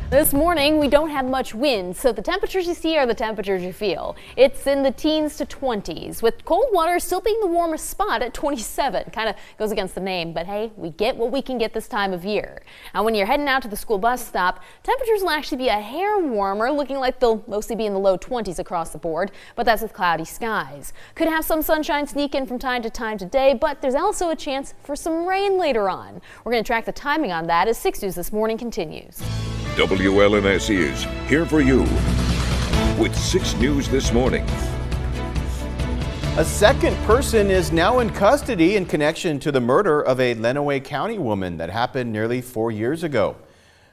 This morning, we don't have much wind, so the temperatures you see are the temperatures you feel. It's in the teens to 20s, with cold water still being the warmest spot at 27. Kind of goes against the name, but hey, we get what we can get this time of year. Now, when you're heading out to the school bus stop, temperatures will actually be a hair warmer, looking like they'll mostly be in the low 20s across the board, but that's with cloudy skies. Could have some sunshine sneak in from time to time today, but there's also a chance for some rain later on. We're going to track the timing on that as 6 News This Morning continues. WLNS is here for you with 6 News This Morning. A second person is now in custody in connection to the murder of a Lenawee County woman that happened nearly 4 years ago.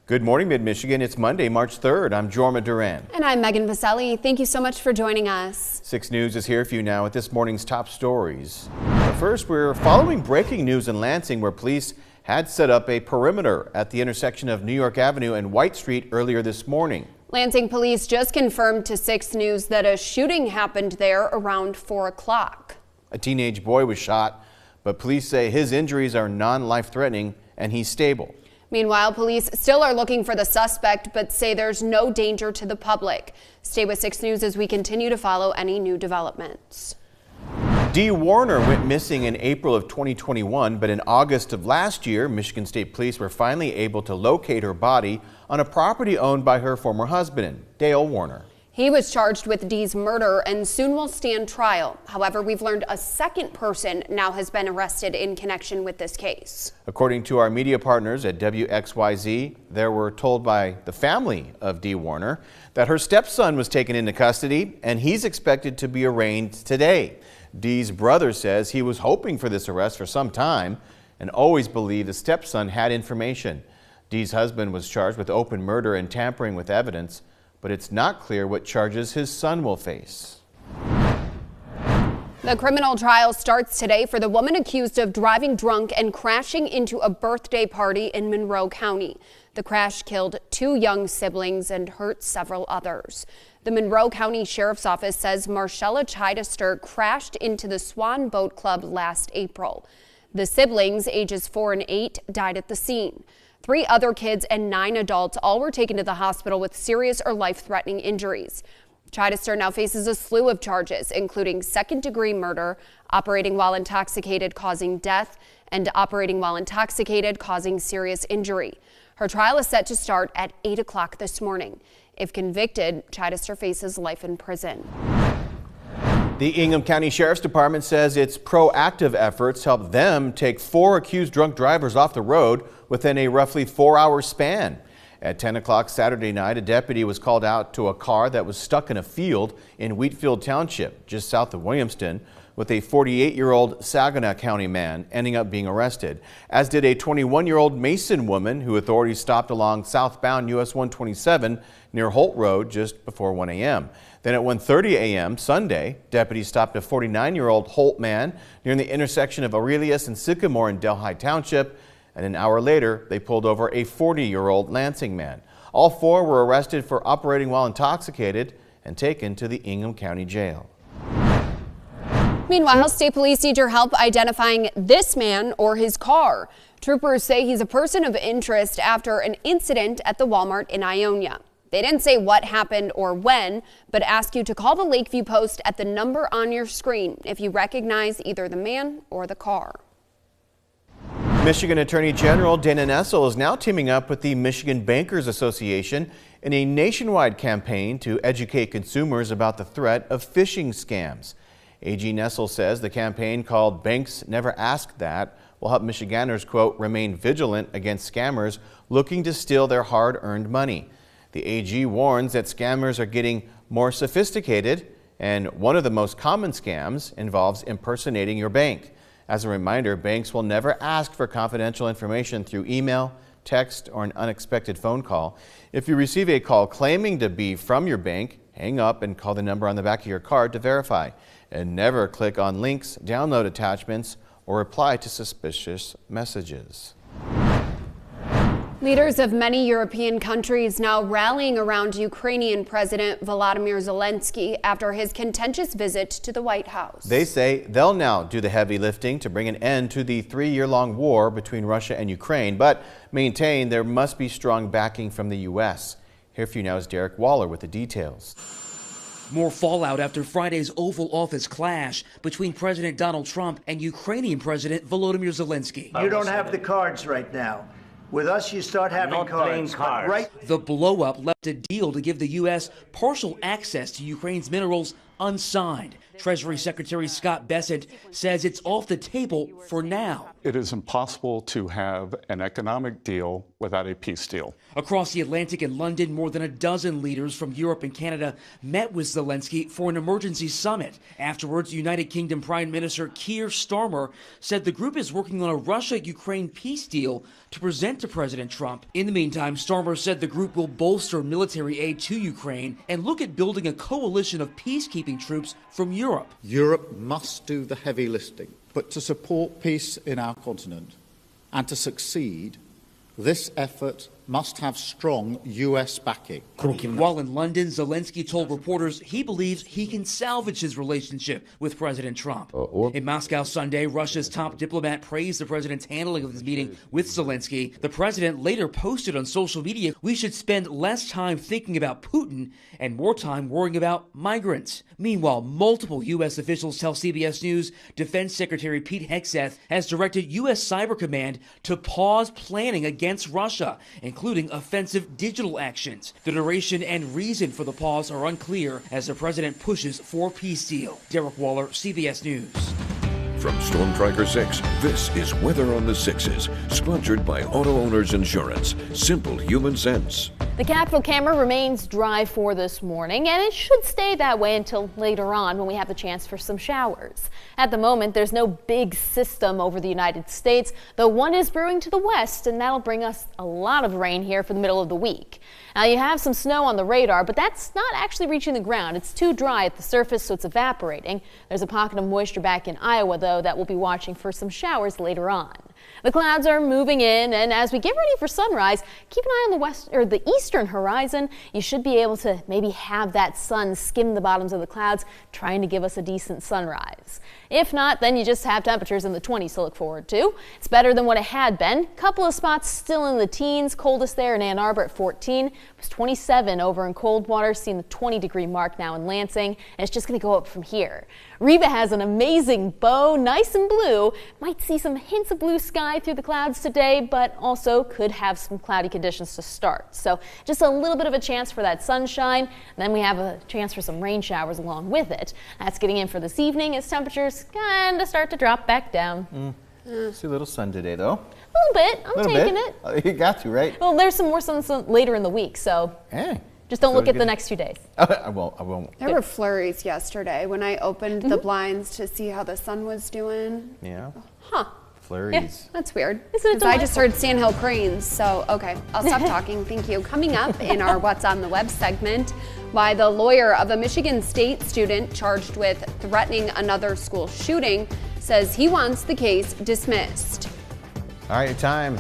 Good morning, Mid-Michigan. It's Monday, March 3rd. I'm Jorma Duran. And I'm Megan Vaselli. Thank you so much for joining us. 6 News is here for you now with this morning's top stories. But first, we're following breaking news in Lansing, where police had set up a perimeter at the intersection of New York Avenue and White Street earlier this morning. Lansing police just confirmed to 6 News that a shooting happened there around 4 o'clock. A teenage boy was shot, but police say his injuries are non-life-threatening and he's stable. Meanwhile, police still are looking for the suspect, but say there's no danger to the public. Stay with 6 News as we continue to follow any new developments. Dee Warner went missing in April of 2021, but in August of last year, Michigan State Police were finally able to locate her body on a property owned by her former husband, Dale Warner. He was charged with Dee's murder and soon will stand trial. However, we've learned a second person now has been arrested in connection with this case. According to our media partners at WXYZ, they were told by the family of Dee Warner that her stepson was taken into custody and he's expected to be arraigned today. Dee's brother says he was hoping for this arrest for some time and always believed the stepson had information. Dee's husband was charged with open murder and tampering with evidence, but it's not clear what charges his son will face. The criminal trial starts today for the woman accused of driving drunk and crashing into a birthday party in Monroe County. The crash killed 2 young siblings and hurt several others. The Monroe County Sheriff's Office says Marcella Chidester crashed into the Swan Boat Club last April. The siblings, ages 4 and 8, died at the scene. 3 other kids and 9 adults all were taken to the hospital with serious or life-threatening injuries. Chidester now faces a slew of charges, including second-degree murder, operating while intoxicated causing death, and operating while intoxicated causing serious injury. Her trial is set to start at 8 o'clock this morning. If convicted, Chidester faces life in prison. The Ingham County Sheriff's Department says its proactive efforts helped them take 4 accused drunk drivers off the road within a roughly 4-hour span. At 10 o'clock Saturday night, a deputy was called out to a car that was stuck in a field in Wheatfield Township, just south of Williamston, with a 48-year-old Saginaw County man ending up being arrested, as did a 21-year-old Mason woman who authorities stopped along southbound US 127 near Holt Road just before 1 a.m. Then at 1:30 a.m. Sunday, deputies stopped a 49-year-old Holt man near the intersection of Aurelius and Sycamore in Delhi Township, and an hour later, they pulled over a 40-year-old Lansing man. All 4 were arrested for operating while intoxicated and taken to the Ingham County Jail. Meanwhile, state police need your help identifying this man or his car. Troopers say he's a person of interest after an incident at the Walmart in Ionia. They didn't say what happened or when, but ask you to call the Lakeview Post at the number on your screen if you recognize either the man or the car. Michigan Attorney General Dana Nessel is now teaming up with the Michigan Bankers Association in a nationwide campaign to educate consumers about the threat of phishing scams. AG Nessel says the campaign, called Banks Never Ask That, will help Michiganders, quote, remain vigilant against scammers looking to steal their hard-earned money. The AG warns that scammers are getting more sophisticated, and one of the most common scams involves impersonating your bank. As a reminder, banks will never ask for confidential information through email, text, or an unexpected phone call. If you receive a call claiming to be from your bank, hang up and call the number on the back of your card to verify. And never click on links, download attachments, or reply to suspicious messages. Leaders of many European countries now rallying around Ukrainian President Volodymyr Zelensky after his contentious visit to the White House. They say they'll now do the heavy lifting to bring an end to the 3-year-long war between Russia and Ukraine, but maintain there must be strong backing from the U.S. Here for you now is Derek Waller with the details. More fallout after Friday's Oval Office clash between President Donald Trump and Ukrainian President Volodymyr Zelensky. You don't have the cards right now. With us, you start having cards. Right? The blow-up left a deal to give the U.S. partial access to Ukraine's minerals unsigned. Treasury Secretary Scott Bessent says it's off the table for now. It is impossible to have an economic deal without a peace deal. Across the Atlantic in London, more than a dozen leaders from Europe and Canada met with Zelensky for an emergency summit. Afterwards, United Kingdom Prime Minister Keir Starmer said the group is working on a Russia-Ukraine peace deal to present to President Trump. In the meantime, Starmer said the group will bolster military aid to Ukraine and look at building a coalition of peacekeeping troops from Europe. Europe must do the heavy lifting, but to support peace in our continent and to succeed, this effort must have strong U.S. backing. While in London, Zelensky told reporters he believes he can salvage his relationship with President Trump. In Moscow Sunday, Russia's top diplomat praised the president's handling of his meeting with Zelensky. The president later posted on social media, "We should spend less time thinking about Putin and more time worrying about migrants." Meanwhile, multiple U.S. officials tell CBS News Defense Secretary Pete Hegseth has directed U.S. Cyber Command to pause planning against Russia, including offensive digital actions. The duration and reason for the pause are unclear as the president pushes for a peace deal. Derek Waller, CBS News. From Storm Tracker 6, this is Weather on the Sixes, sponsored by Auto Owners Insurance. Simple human sense. The Capitol camera remains dry for this morning, and it should stay that way until later on when we have the chance for some showers. At the moment, there's no big system over the United States, though one is brewing to the west, and that'll bring us a lot of rain here for the middle of the week. Now, you have some snow on the radar, but that's not actually reaching the ground. It's too dry at the surface, so it's evaporating. There's a pocket of moisture back in Iowa, though, that we'll be watching for some showers later on. The clouds are moving in, and as we get ready for sunrise, keep an eye on the west or the eastern horizon. You should be able to maybe have that sun skim the bottoms of the clouds, trying to give us a decent sunrise. If not, then you just have temperatures in the 20s to look forward to. It's better than what it had been. Couple of spots still in the teens. Coldest there in Ann Arbor at 14. It was 27 over in Coldwater, seeing the 20-degree mark now in Lansing, and it's just going to go up from here. Reba has an amazing bow, nice and blue. Might see some hints of blue sky through the clouds today, but also could have some cloudy conditions to start. So just a little bit of a chance for that sunshine. Then we have a chance for some rain showers along with it. That's getting in for this evening as temperatures kind of start to drop back down. See a little sun today, though. A little bit. I'm taking it. You got to, right? Well, there's some more sun later in the week, so Hey. just don't So look at good. the next few days. I won't. There were flurries yesterday when I opened the blinds to see how the sun was doing. Yeah. Huh. Flurries. That's weird. Isn't it Because I just delightful? heard Sandhill Cranes, so okay, I'll stop talking. Thank you. Coming up in our What's on the Web segment, why the lawyer of a Michigan State student charged with threatening another school shooting says he wants the case dismissed. All right, your time.